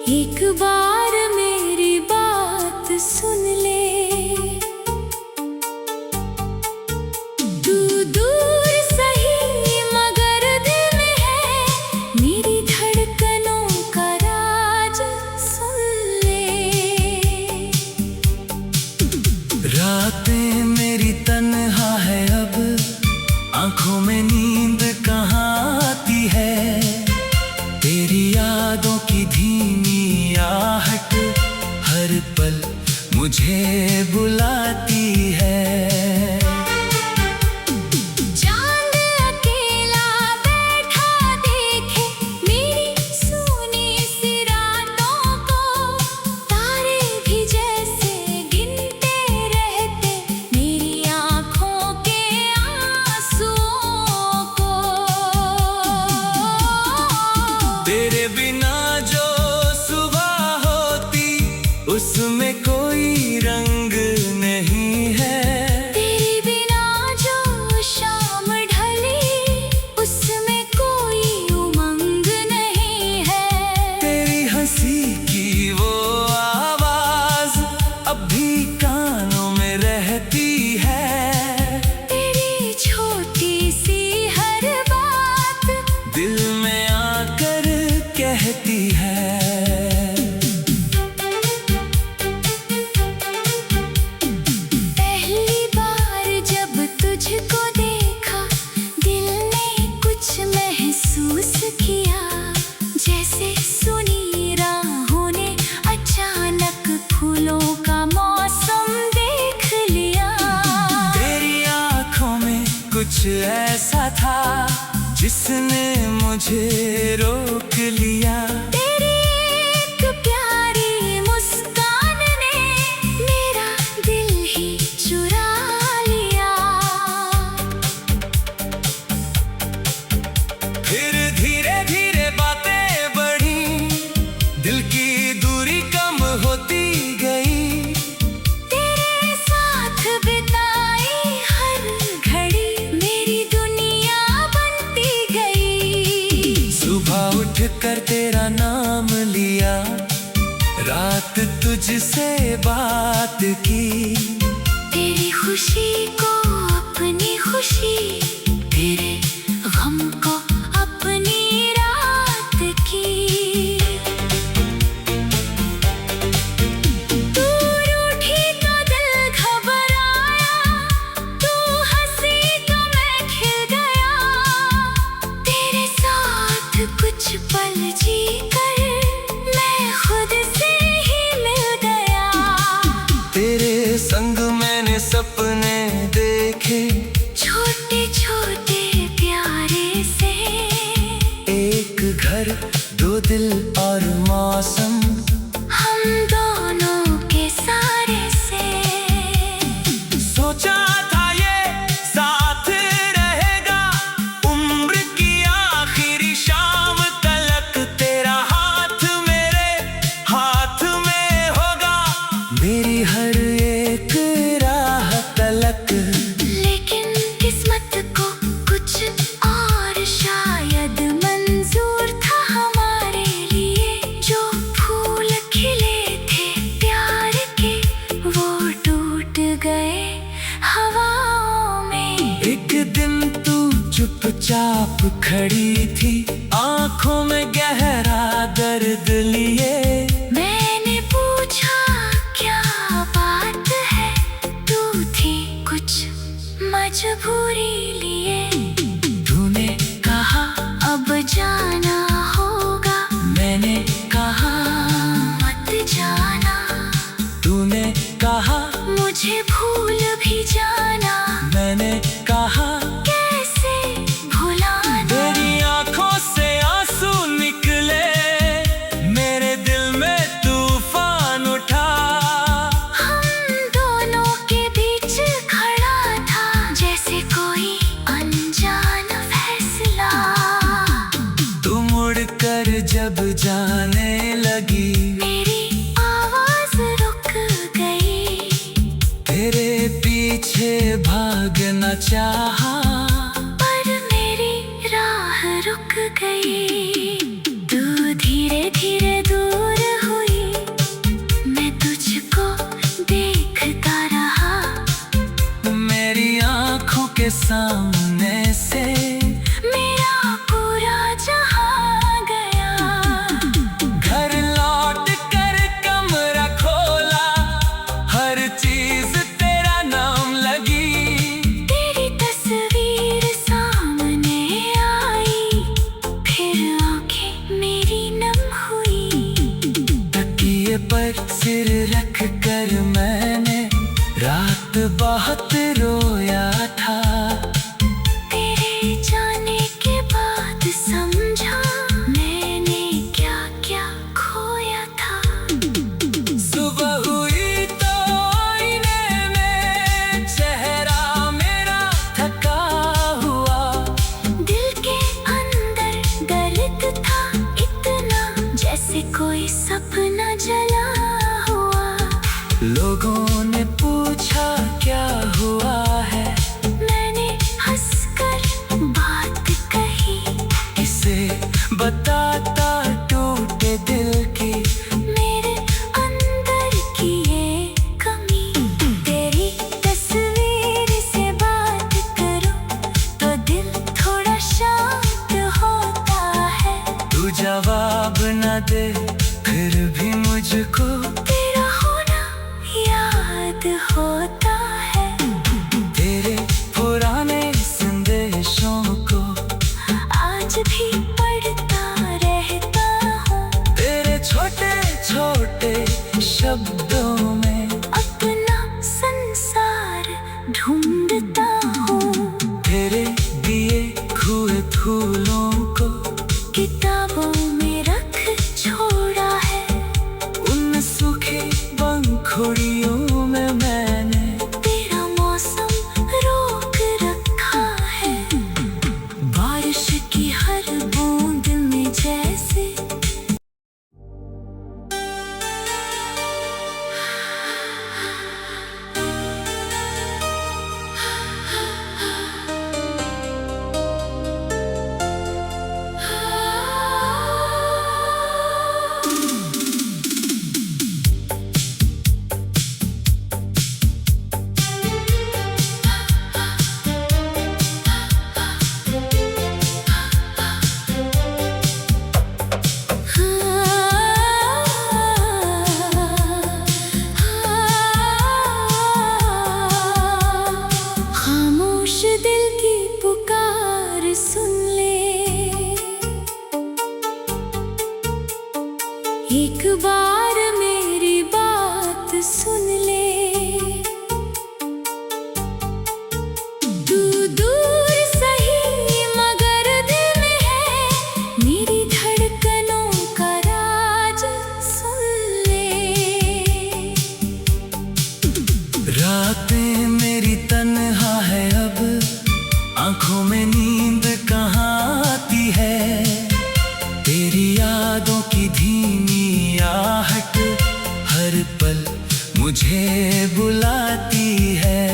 एक बार मेरी बात सुन ले। तू दूर सही मगर दिल में है, मेरी धड़कनों का राज सुन ले। रातें मेरी तन्हा है अब, आंखों में नींद कहाँ आती है। तेरी यादों की धीमी आहट हर पल मुझे बुलाती है। चांद अकेला बैठा देखे मेरी सूनी सी रातों को, तारे भी जैसे गिनते रहते मेरी आँखों के आंसुओं को। तेरे बिना जो सुबह होती उसमें कोई रंग नहीं है। तेरे बिना जो शाम ढली उसमें कोई उमंग नहीं है। तेरी हंसी की वो आवाज अब भी कानों में रहती है। तेरी छोटी सी हर बात दिल में आकर कहती है। पहली बार जब तुझको देखा दिल ने कुछ महसूस किया, जैसे सुनी राहों ने अचानक फूलों का मौसम देख लिया। तेरी आंखों में कुछ ऐसा था जिसने मुझे रोक लिया। तेरी एक प्यारी मुस्कान ने मेरा दिल ही चुरा लिया। फिर धीरे धीरे बातें बढ़ी, दिल की दूरी कम होती गई। तेरे साथ बिताई हर घड़ी मेरी दुनिया बनती गई। सुबह उठ कर तेरा नाम लिया, रात तुझसे बात की। तेरी खुशी को अपनी खुशी, तेरे गम को अपनी रात की। तू रूठी तो दिल घबराया, तू हंसी तो मैं खिल गया। तेरे साथ कुछ पल जी कर मैं खुद से ही मिल गया। तेरे संग मैंने सपने देखे, छोटे छोटे प्यारे से, एक घर दो दिल और मौसम हम दोनों के सारे से। सोचा था ये साथ रहेगा उम्र की आखिरी शाम तलक। तेरा हाथ मेरे हाथ में होगा, मेरी हर एक राह तलक। लेकिन किस्मत को कुछ और शायद मंजूर था हमारे लिए। जो फूल खिले थे प्यार के वो टूट गए हवाओं में। एक दिन तू चुपचाप खड़ी थी, आंखों में गहरा दर्द लिए। मैंने पूछा क्या बात है, तू थी कुछ मजबूरी लिए। तूने कहा अब जाना होगा, मैंने कहा मत जाना। तूने कहा मुझे भूल भी जाना, मैंने कहा कैसे भुलाना। तेरी आंखों से आंसू निकले, मेरे दिल में तूफान उठा। हम दोनों के बीच खड़ा था जैसे कोई अनजान फैसला। तू मुड़कर जब जाने लगी, मेरी आवाज रुक गई। तेरे पीछे भागना चाहा, पर मेरी राह रुक गई। तू धीरे धीरे दूर पर सिर रख कर मैंने रात बहुत रोया था। तेरे जाने के बाद समझा मैंने क्या क्या खोया था। सुबह हुई तो आईने में चेहरा मेरा थका हुआ। दिल के अंदर दर्द था इतना, जैसे कोई सपना जला हुआ। लोगों ने पूछा क्या हुआ है, मैंने हंसकर बात कही। किसे बताता टूटे दिल की मेरे अंदर की ये कमी। तेरी तस्वीर से बात करूं तो दिल थोड़ा शांत होता है। तू जवाब न दे फिर भी मुझको तेरा होना याद होता है। तेरे पुराने संदेशों को आज भी पढ़ता रहता हूँ। तेरे छोटे छोटे शब्दों में अपना संसार ढूंढता हूँ। तेरे दिए हुए फूलों को किताबों में रख छोड़ा है। उन सूखी पंखुड़ियों में मैंने तेरा मौसम रोक रखा है। बारिश की हर बूंद में जैसे खामोश दिल की पुकार सुन ले। एक बार मेरी बात सुन ले। तू दूर सही मगर दिल में है। मेरी धड़कनों का राज सुन ले। रातें मेरी तन्हा है अब, आंखों में नींद कहाँ आती है। तेरी यादों की धीमी आहट हर पल मुझे बुलाती है।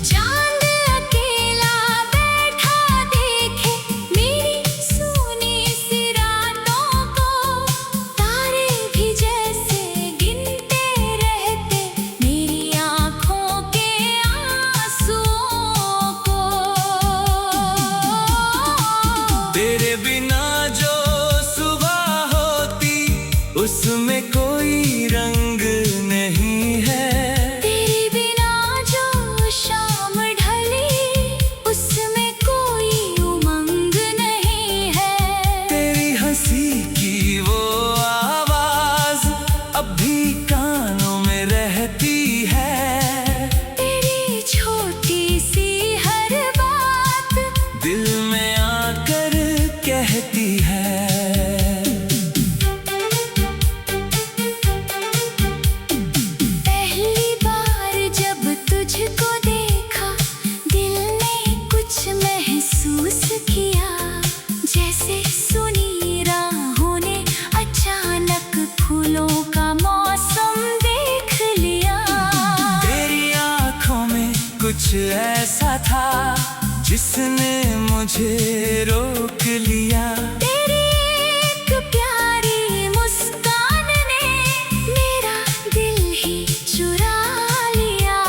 चांद अकेला बैठा देखे मेरी सूनी सी रातों को। तारे भी जैसे गिनते रहते मेरी आँखों के आंसुओं को। तेरे बिना जो सुबह होती उसमें कोई रंग नहीं है। तेरे बिना जो शाम ढली उसमें कोई उमंग नहीं है। तेरी हंसी की वो आवाज अब भी कानों में रहती है। तेरी छोटी सी हर बात दिल में आकर कहती है। पहली बार जब तुझको देखा दिल ने कुछ महसूस किया। जैसे सुनी राहों ने अचानक फूलों का मौसम देख लिया। तेरी आंखों में कुछ ऐसा था जिसने मुझे रोक लिया। तेरी एक प्यारी मुस्कान ने मेरा दिल ही चुरा लिया।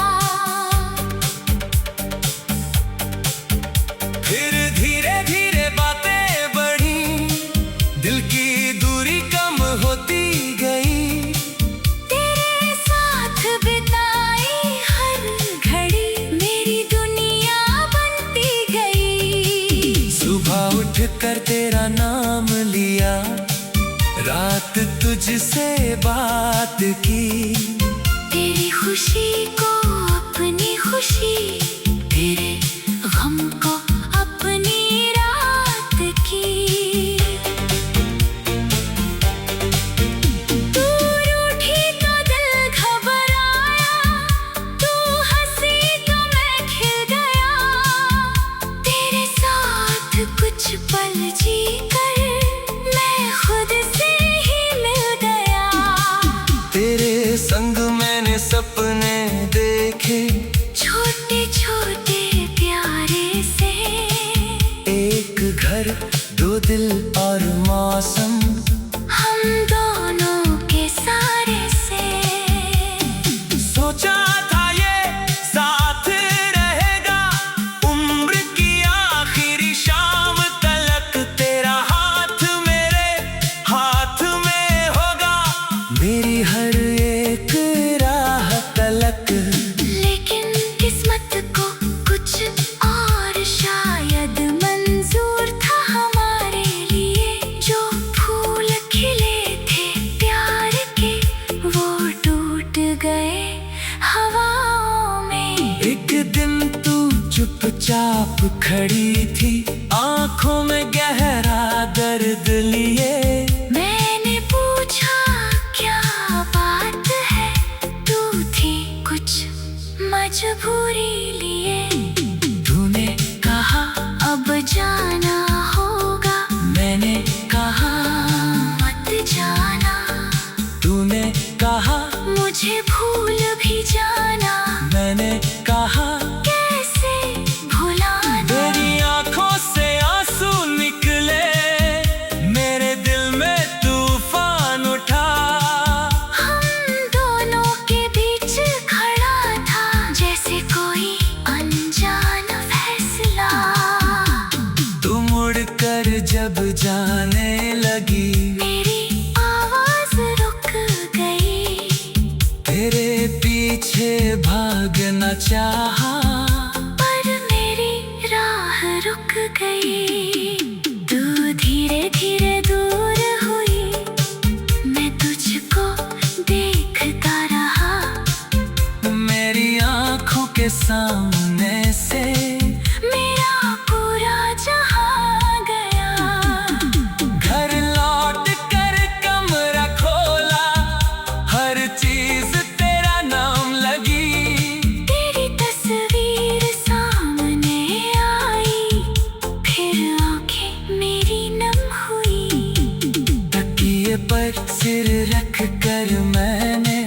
फिर धीरे धीरे बातें बढ़ी, दिल की दूरी कम होती गई। तेरे साथ बिताई हर घड़ी मेरी दुनिया बनती गई। सुबह उठ कर तेरा नाम लिया, रात तुझसे बात की, तेरी खुशी को अपनी खुशी, तेरे गम को अपनी रात की। तू रूठी तो दिल घबराया, तू हंसी तो मैं खिल गया, तेरे साथ कुछ पल जी कर मैं खुद से ही मिल गया। तेरे संग मैंने सपने देखे, छोटे छोटे प्यारे से, एक घर दो दिल और मौसम, हम दोनों के सारे से। सोचा था ये साथ रहेगा उम्र की आखिरी शाम तलक, तेरा हाथ मेरे हाथ में होगा मेरी हर एक राह तलक। लेकिन किस्मत को कुछ और शायद मंजूर था हमारे लिए, जो फूल खिले थे प्यार के वो टूट गए हवाओं में। एक दिन तू चुपचाप खड़ी थी, आंखों में गहरा दर्द लिए। मैंने पूछा क्या बात है, तू थी कुछ मजबूरी लिए। तूने कहा अब जाना होगा, मैंने कहा मत जाना, तूने कहा मुझे भूल भी जाना, मैंने कहा कैसे भुलाना। तेरी आंखों से आंसू निकले, मेरे दिल में तूफान उठा। हम दोनों के बीच खड़ा था जैसे कोई अनजान फैसला। तू मुड़कर जब जाने लगी, मेरी आवाज रुक गई, तेरे पीछे भागना चाहा, पर मेरी राह रुक गई। तू धीरे धीरे दूर हुई, मैं तुझको देखता रहा, मेरी आंखों के सामने से मेरा पूरा जहां गया। घर लौट कर कमरा खोला, हर चीज तेरा नाम लगी। तेरी तस्वीर सामने आई, फिर आंखें मेरी नम हुई। तकिए पर सिर रख कर मैंने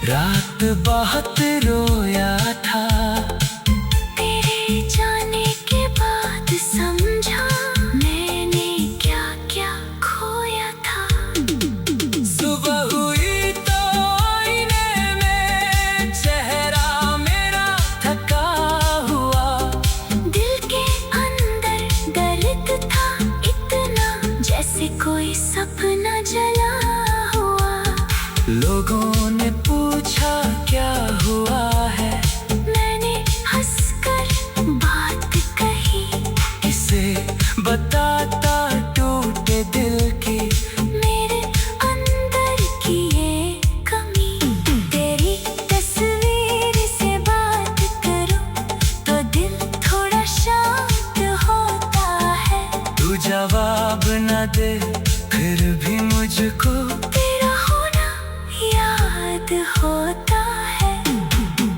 रात बहुत रोया था। तेरे जाने के बाद समझा मैंने क्या क्या खोया था। सुबह हुई तो आईने में चेहरा मेरा थका हुआ, दिल के अंदर दर्द था इतना, जैसे कोई सपना जला हुआ। लोगों ने पूछा क्या हुआ है, मैंने हंसकर बात कही, किसे बताता टूटे दिल की मेरे अंदर की ये कमी। तेरी तस्वीर से बात करूं तो दिल थोड़ा शांत होता है। तू जवाब न दे फिर भी मुझको तेरा होना याद होता है,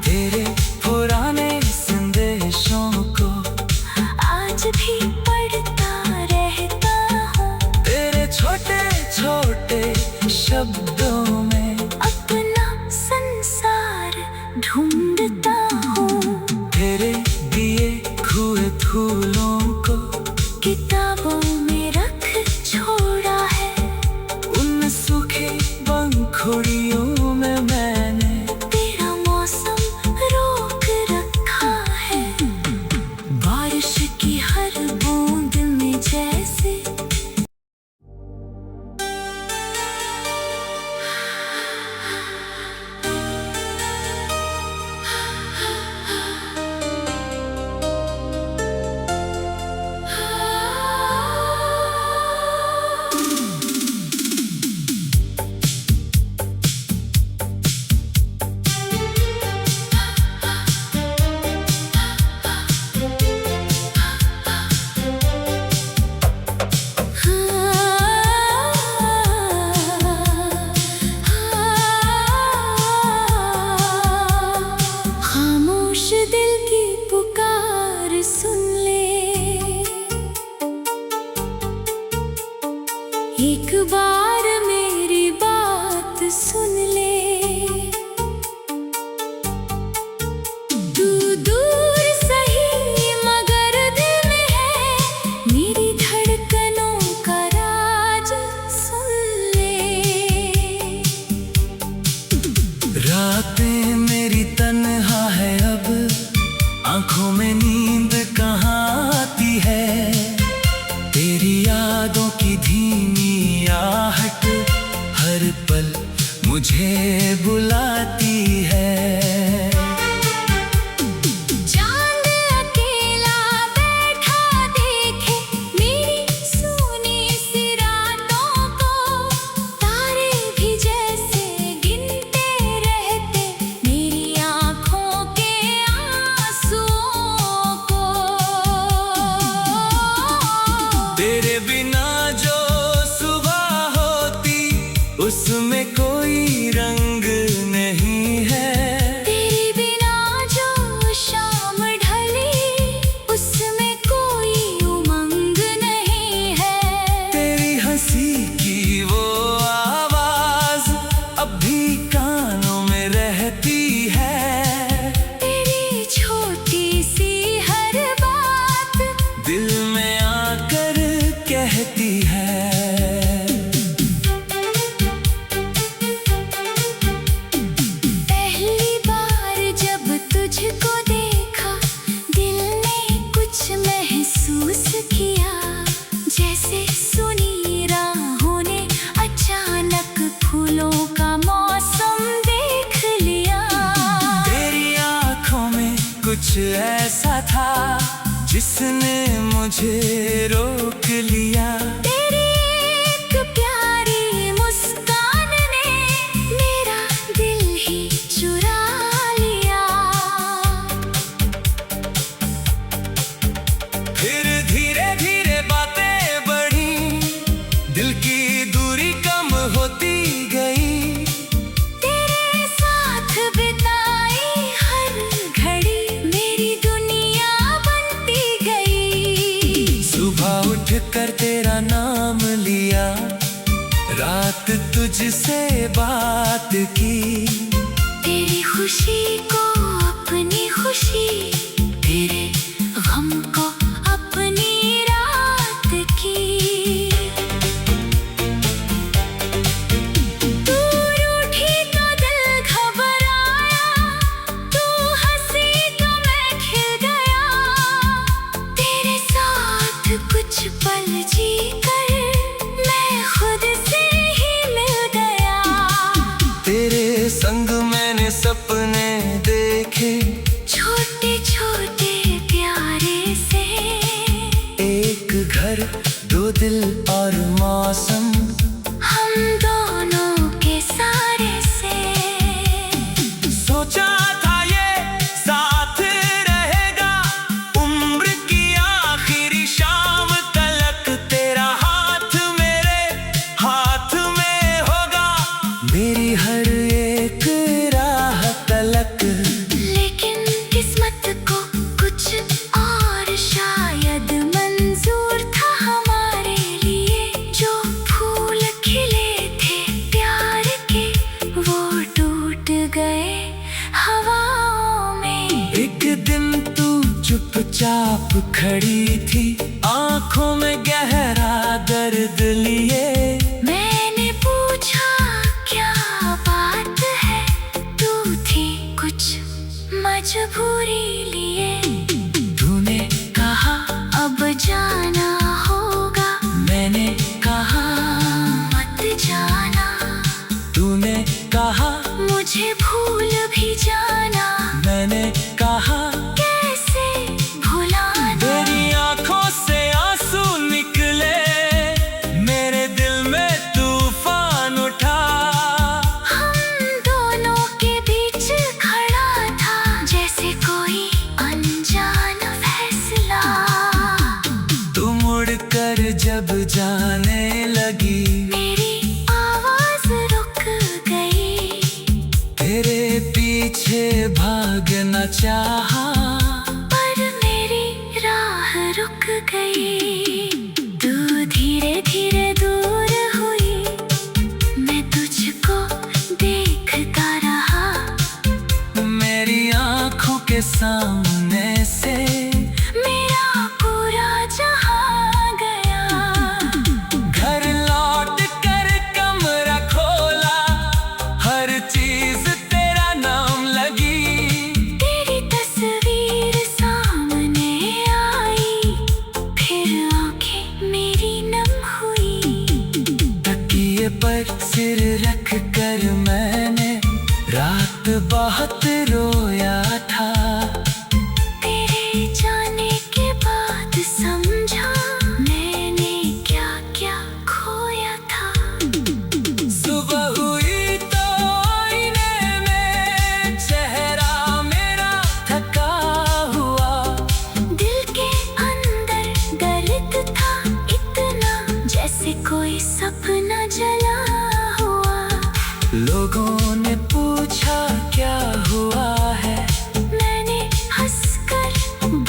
तेरे पुराने संदेशों को आज भी पढ़ता रहता हूँ। तेरे छोटे छोटे शब्दों में अपना संसार ढूंढता हूँ, तेरे दिए हुए फूलों को किताबों में रख छोड़ा है। उन सूखी पंखुड़ियों में मैंने तेरा मौसम रोक रखा है, बारिश की हर बूंद में जैसे बार मेरी बात सुन ले। तू दूर सही मगर दिल में है, मेरी धड़कनों का राज सुन ले। रातें मेरी तन्हा है अब, आंखों में नींद कहाँ आती है। तेरी यादों की धीमी आहट हर पल मुझे बुलाती है। चांद अकेला बैठा देखे मेरी सूनी सी रातों को, तारे भी जैसे गिनते रहते मेरी आँखों के आंसुओं को। तेरे बिना जो सुबह होती उसमें कोई रंग नहीं है। तेरे बिना जो शाम ढली उसमें कोई उमंग नहीं है। तेरी हंसी की वो आवाज अब भी कानों में रहती है। तेरी छोटी सी हर बात दिल में आकर कहती है। पहली बार जब तुझको देखा दिल ने कुछ महसूस किया, जैसे सुनी राहों ने अचानक फूलों का मौसम देख लिया। तेरी आंखों में कुछ ऐसा था जिसने मुझे रोक लिया। तेरी एक प्यारी मुस्कान ने मेरा दिल ही चुरा लिया। फिर धीरे धीरे बातें बढ़ी, दिल की दूरी कम होती गई। तेरे साथ बिताई हर घड़ी मेरी दुनिया बनती गई। सुबह उठकर तेरा नाम लिया, रात तुझसे बात की। तेरी खुशी को अपनी खुशी, तेरे गम को अपनी रात की। तू रूठी तो दिल घबराया, तू हंसी तो मैं खिल गया। तेरे साथ कुछ पल जी कर मैं खुद से ही मिल गया। तेरे संग मैंने सपने देखे, छोटे छोटे प्यारे से, एक घर दो दिल और मौसम हम दोनों के सारे से। सोचा था ये साथ रहेगा उम्र की आखिरी शाम तलक। तेरा हाथ मेरे हाथ में होगा मेरी हर एक राह तलक। लेकिन किस्मत को कुछ और शायद मंजूर था हमारे लिए। जो फूल खिले थे प्यार के वो टूट गए हवाओं में। एक दिन तू चुपचाप खड़ी थी, आंखों में गहरा दर्द लिए। मैंने पूछा क्या बात है, तू थी कुछ मजबूरी लिए। तूने कहा अब जाना होगा, मैंने कहा, मत जाना। तूने कहा, मुझे भूल भी जाना, मैंने कहा। कैसे भुलाना। तेरी आंखों से आंसू निकले, मेरे दिल में तूफान उठा। हम दोनों के बीच खड़ा था जैसे कोई अनजान फैसला। तू मुड़कर जब जाने लगी, मेरी आवाज रुक गई। तेरे पीछे भागना चाहा, पर मेरी राह रुक गई। तू धीरे धीरे दूर हुई, सामने से मेरा पूरा जहां गया। घर लौट कर कमरा खोला, हर चीज तेरा नाम लगी। तेरी तस्वीर सामने आई, फिर आंखें मेरी नम हुई। तकिए पर सिर रख कर मैंने रात बहुत रोया था। तेरे जाने के बाद समझा मैंने क्या क्या खोया था। सुबह हुई तो आईने में चेहरा मेरा थका हुआ। दिल के अंदर दर्द था इतना, जैसे कोई सपना जला हुआ। लोगों ने पूछा क्या हुआ है, मैंने हंसकर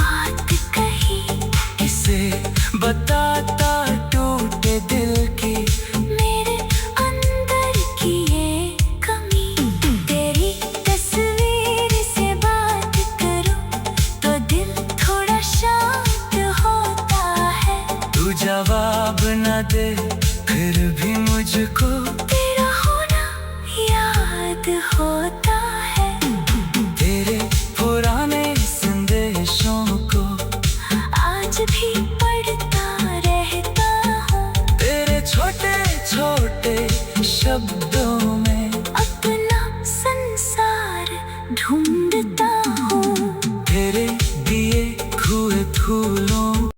बात कही। इसे बताता टूटे दिल की मेरे अंदर की ये कमी। तेरी तस्वीर से बात करूं तो दिल थोड़ा शांत होता है। तू जवाब न दे फिर भी मुझको तेरा होना याद होता है। तेरे पुराने संदेशों को आज भी पढ़ता रहता हूँ। तेरे छोटे छोटे शब्दों